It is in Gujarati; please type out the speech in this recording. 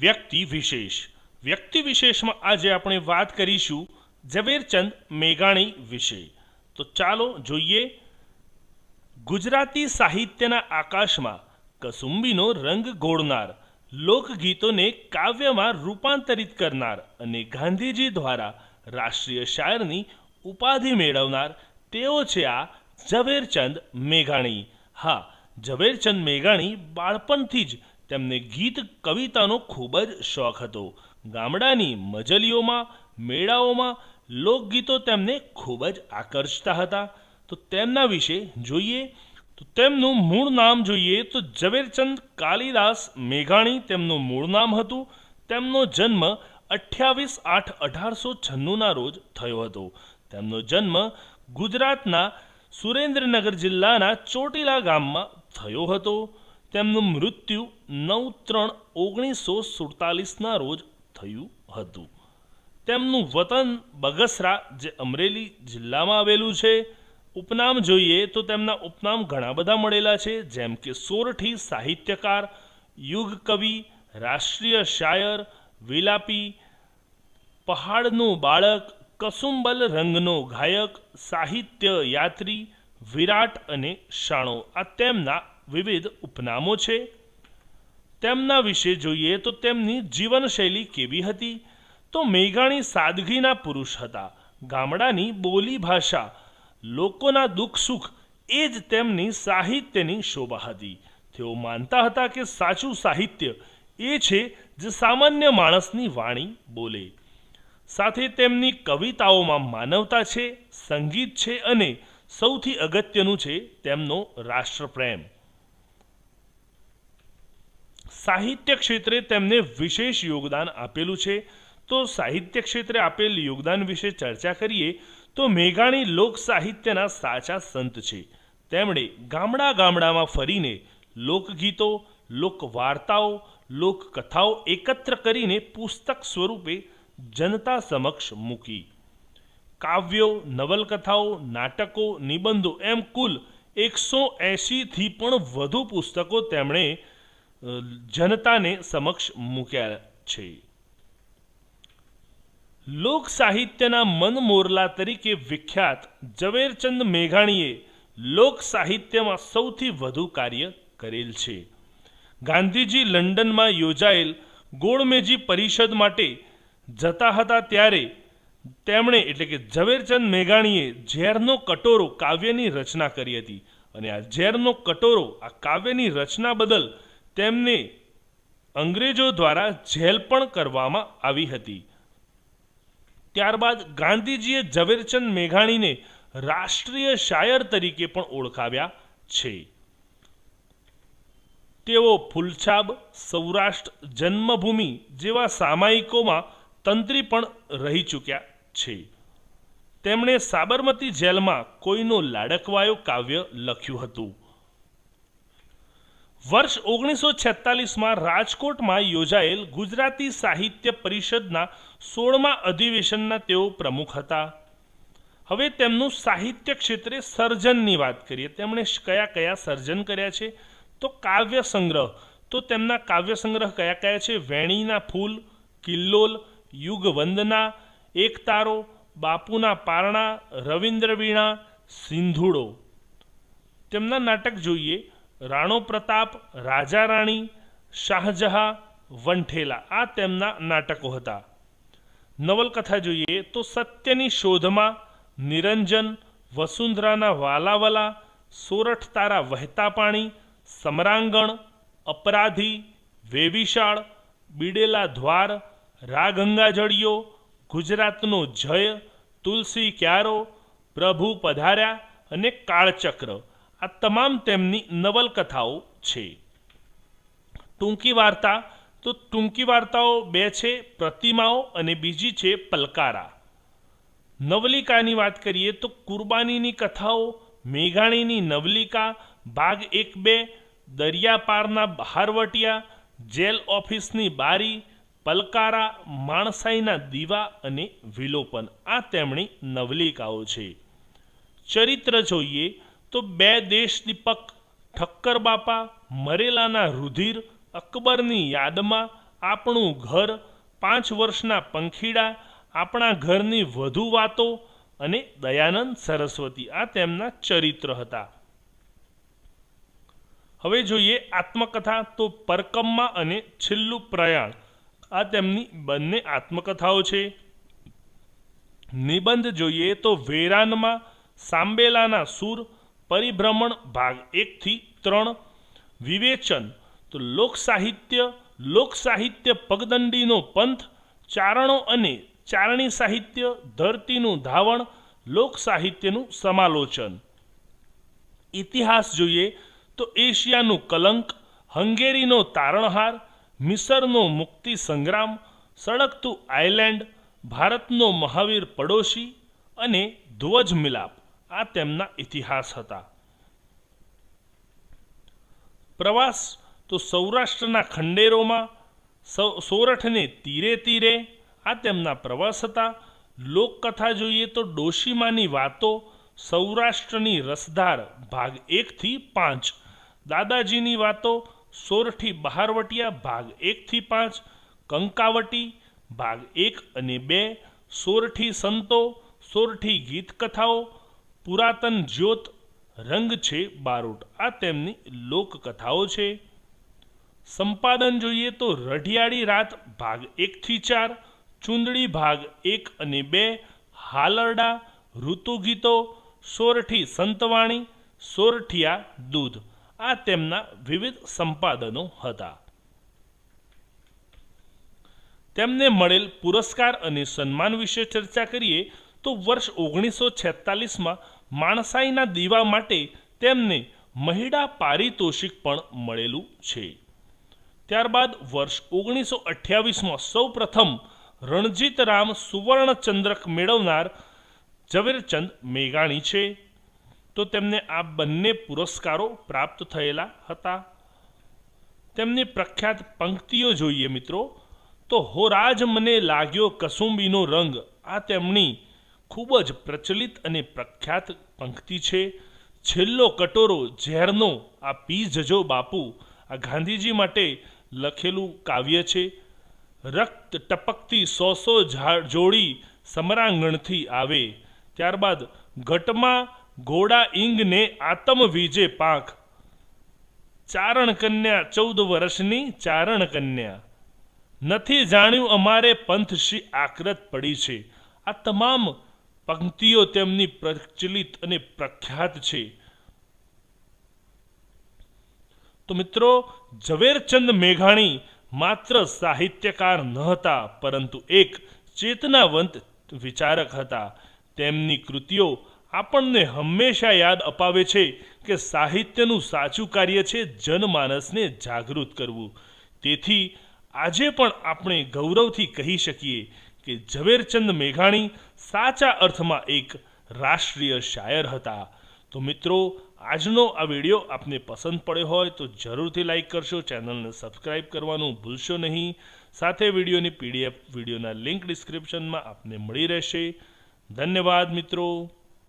વ્યક્તિ વિશેષ. વ્યક્તિ વિશેષમાં આજે આપણે વાત કરીશું ઝવેરચંદ મેઘાણી વિશે. તો ચાલો જોઈએ. ગુજરાતી સાહિત્યના આકાશમાં કસુંબીનો રંગ ઘોળનાર, લોકગીતોને કાવ્યમાં રૂપાંતરિત કરનાર અને ગાંધીજી દ્વારા રાષ્ટ્રીય શાયરની ઉપાધિ મેળવનાર તેઓ છે આ ઝવેરચંદ મેઘાણી. હા, ઝવેરચંદ મેઘાણી બાળપણથી જ તેમને ગીત કવિતાનો ખૂબ જ શોખ હતો. ગામડાની મજલીઓમાં, મેળાઓમાં લોકગીતો તેમને ખૂબ જ આકર્ષતા હતા. તો તેમના વિશે જોઈએ તો તેમનું મૂળ નામ જોઈએ તો ઝવેરચંદ કાલિદાસ મેઘાણી તેમનું મૂળ નામ હતું. તેમનો જન્મ 28/8/1896ના રોજ થયો હતો. તેમનો જન્મ ગુજરાતના સુરેન્દ્રનગર જિલ્લાના ચોટીલા ગામમાં થયો હતો. તેમનું મૃત્યુ 9/3/1947ના રોજ થયું હતું. તેમનું વતન બગસરા જે અમરેલી જિલ્લામાં આવેલું છે. ઉપનામ જોઈએ તો તેમના ઉપનામ ઘણા બધા મળેલા છે, જેમ કે સોરઠી સાહિત્યકાર, યુગ કવિ, રાષ્ટ્રીય શાયર, વિલાપી, પહાડનું બાળક, કસુંબલ રંગનો ગાયક, સાહિત્ય યાત્રી, વિરાટ અને શાણો આ તેમના વિવિધ ઉપનામો છે. તેમના વિશે જોઈએ તો તેમની જીવનશૈલી કેવી હતી. તો મેઘાણી સાદગીના પુરુષ હતા. ગામડાની બોલી ભાષા, લોકોના દુઃખ સુખ એ જ તેમની સાહિત્યની શોભા હતી. તેઓ માનતા હતા કે સાચું સાહિત્ય એ છે જે સામાન્ય માણસની વાણી બોલે. સાથે તેમની કવિતાઓમાં માનવતા છે, સંગીત છે અને સૌથી અગત્યનું છે તેમનો રાષ્ટ્રપ્રેમ. સાહિત્ય ક્ષેત્રે તેમને વિશેષ યોગદાન આપેલું છે. તો સાહિત્ય ક્ષેત્રે આપેલ યોગદાન વિશે ચર્ચા કરીએ તો મેઘાણી લોક સાહિત્યના સાચા સંત છે. તેમણે ગામડામાં ફરીને લોકગીતો, લોકવાર્તાઓ, લોકકથાઓ એકત્ર કરીને પુસ્તક સ્વરૂપે જનતા સમક્ષ મૂકી. કાવ્યો, નવલકથાઓ, નાટકો, નિબંધો એમ કુલ 180થી પણ વધુ પુસ્તકો તેમણે જનતાને સમક્ષ મૂક્યા છે. લોક સાહિત્યના મન મોરલા તરીકે વિખ્યાત ઝવેરચંદ મેઘાણીએ લોક સાહિત્યમાં સૌથી વધુ કાર્ય કરેલ છે. ગાંધીજી લંડનમાં યોજાયેલ ગોળમેજી પરિષદ માટે જતા હતા ત્યારે તેમણે એટલે કે ઝવેરચંદ મેઘાણીએ ઝેરનો કટોરો કાવ્યની રચના કરી હતી. અને આ ઝેરનો કટોરો આ કાવ્યની રચના બદલ તેમને અંગ્રેજો દ્વારા જેલ પણ કરવામાં આવી હતી. ત્યારબાદ ગાંધીજીએ ઝવેરચંદ મેઘાણીને રાષ્ટ્રીય શાયર તરીકે પણ ઓળખાવ્યા છે. તેઓ ફૂલછાબ, સૌરાષ્ટ્ર, જન્મભૂમિ જેવા સામાયિકોમાં તંત્રી પણ રહી ચૂક્યા છે. તેમણે સાબરમતી જેલમાં કોઈનો લાડકવાયો કાવ્ય લખ્યું હતું. વર્ષ 1946માં રાજકોટમાં યોજાયેલ ગુજરાતી સાહિત્ય પરિષદના 16મા અધિવેશનના તેઓ પ્રમુખ હતા. હવે તેમનું સાહિત્ય ક્ષેત્રે સર્જનની વાત કરીએ. તેમણે કયા સર્જન કર્યા છે તો કાવ્ય સંગ્રહ. તો તેમના કાવ્ય સંગ્રહ કયા છે? વેણીના ફૂલ, કિલ્લોલ, યુગવંદના, એક તારો, બાપુના પારણા, રવિન્દ્ર વીણા, સિંધુડો. તેમના નાટક જોઈએ રાણો પ્રતાપ, રાજા રાણી, શાહજહાં, વંઠેલા આ તેમના નાટકો હતા. નવલકથા જોઈએ તો સત્યની શોધમાં, નિરંજન, વસુંધરાના વાલાવલા, સોરઠ તારા વહેતા પાણી, સમરાંગણ, અપરાધી, વેવિશાળ, બીડેલા દ્વાર, રાગંગાજળીઓ, ગુજરાતનો જય, તુલસી ક્યારો, પ્રભુ પધાર્યા અને કાળચક્ર આ તમામ તેમની નવલકથાઓ છે. ટૂંકી વાર્તા તો ટૂંકી વાર્તાઓ બે છે, પ્રતિમાઓ અને બીજી છે પલકારા. નવલિકાની વાત કરીએ તો કુરબાનીની કથાઓ, મેઘાણીની નવલિકા, ભાગ 1-2, દરિયાપારના બહારવટિયા, જેલ ઓફિસની બારી, પલકારા, માણસાઈના દીવા અને વિલોપન આ તેમની નવલિકાઓ છે. ચરિત્ર જોઈએ તો બે દેશ દીપક, ઠક્કર બાપા, મરેલાના રુધિર, અકબરની યાદમાં, આપણું ઘર, 5 વર્ષના પંખીડા, આપણા ઘરની વધુ વાતો અને દયાનંદ સરસ્વતી આ તેમના ચરિત્ર હતા. હવે જોઈએ આત્મકથા. તો પરકમ્મા અને છેલ્લું પ્રયાણ આ તેમની બંને આત્મકથાઓ છે. નિબંધ જોઈએ તો વેરાનમાં સાંબેલાના સૂર, પરિભ્રમણ ભાગ 1 થી 3, વિવેચન તો લોકસાહિત્ય પગદંડીનો પંથ, ચારણો અને ચારણી સાહિત્ય, ધરતીનું ધાવણ, લોક સાહિત્યનું સમાલોચન. ઇતિહાસ જોઈએ તો એશિયાનું કલંક, હંગેરીનો તારણહાર, મિસરનો મુક્તિ સંગ્રામ, સળગતું આઇલેન્ડ, ભારતનો મહાવીર પડોશી અને ધ્વજ મિલાપ આ તેમના ઇતિહાસ હતા. પ્રવાસ તો સૌરાષ્ટ્રના ખંડેરોમાં, સોરઠને તીરે તીરે આ તેમના પ્રવાસ હતા. લોકકથા જોઈએ તો ડોશીમાની વાતો, સૌરાષ્ટ્રની રસધાર ભાગ 1 થી 5, દાદાજીની વાતો, સોરઠી બહારવટિયા ભાગ 1 થી 5, કંકાવટી ભાગ 1 અને 2, સોરઠી સંતો, સોરઠી ગીતકથાઓ, પુરાતન જ્યોત, રંગ છે બારોટ આ તેમની લોકકથાઓ છે. સંપાદન જોઈએ તો રઢિયાળી રાત ભાગ 1 થી 4, ચૂંદડી ભાગ 1 અને 2, હાલરડા, ઋતુગીતો, સોરઠી સંતવાણી, સોરઠિયા દૂધ આ તેમના વિવિધ સંપાદનો હતા. તેમને મળેલ પુરસ્કાર અને સન્માન વિશે ચર્ચા કરીએ તો વર્ષ 1946માં માણસાઈના દીવા માટે તેમને મહિડા પારિતોષિક પણ મળેલું છે. ત્યારબાદ વર્ષ 1928માં સૌપ્રથમ રણજીતરામ સુવર્ણચંદ્રક મેળવનાર ઝવેરચંદ મેઘાણી છે. તો તેમને આ બંને પુરસ્કારો પ્રાપ્ત થયેલા હતા. તેમની પ્રખ્યાત પંક્તિઓ જોઈએ મિત્રો તો હો રાજ મને લાગ્યો કસુંબીનો રંગ આ તેમની ખૂબ જ પ્રચલિત અને પ્રખ્યાત પંક્તિ છે. છેલ્લો કટોરો ઝેરનો આ પી જજો બાપુ આ ગાંધીજી માટે લખેલું કાવ્ય છે. રક્ત ટપકતી 100 જોડી સમરાંગણથી આવે. ત્યારબાદ ઘટમાં ઘોડા ઈંગને આતમ વીજે પાંખ, ચારણ કન્યા 14 વર્ષની ચારણ કન્યા, નથી જાણ્યું અમારે પંથ શી આકરત પડી છે. આ તમામ પંક્તિઓ તેમની પ્રચલિત અને પ્રખ્યાત છે. તો મિત્રો ઝવેરચંદ મેઘાણી માત્ર સાહિત્યકાર ન હતા પરંતુ એક ચેતનાવંત વિચારક હતા. તેમની કૃતિઓ આપણને હંમેશા યાદ અપાવે છે કે સાહિત્યનું સાચું કાર્ય છે જનમાનસને જાગૃત કરવું. તેથી આજે પણ આપણે ગૌરવથી કહી શકીએ કે ઝવેરચંદ મેઘાણી સાચા અર્થમાં એક રાષ્ટ્રીય શાયર હતા. તો મિત્રો આજનો આ વિડીયો આપને પસંદ પડ્યો હોય તો જરૂરથી લાઈક કરશો, ચેનલને સબસ્ક્રાઈબ કરવાનું ભૂલશો નહીં. સાથે વિડીયોની PDF વિડીયોના લિંક ડિસ્ક્રિપ્શનમાં આપને મળી રહેશે. ધન્યવાદ મિત્રો.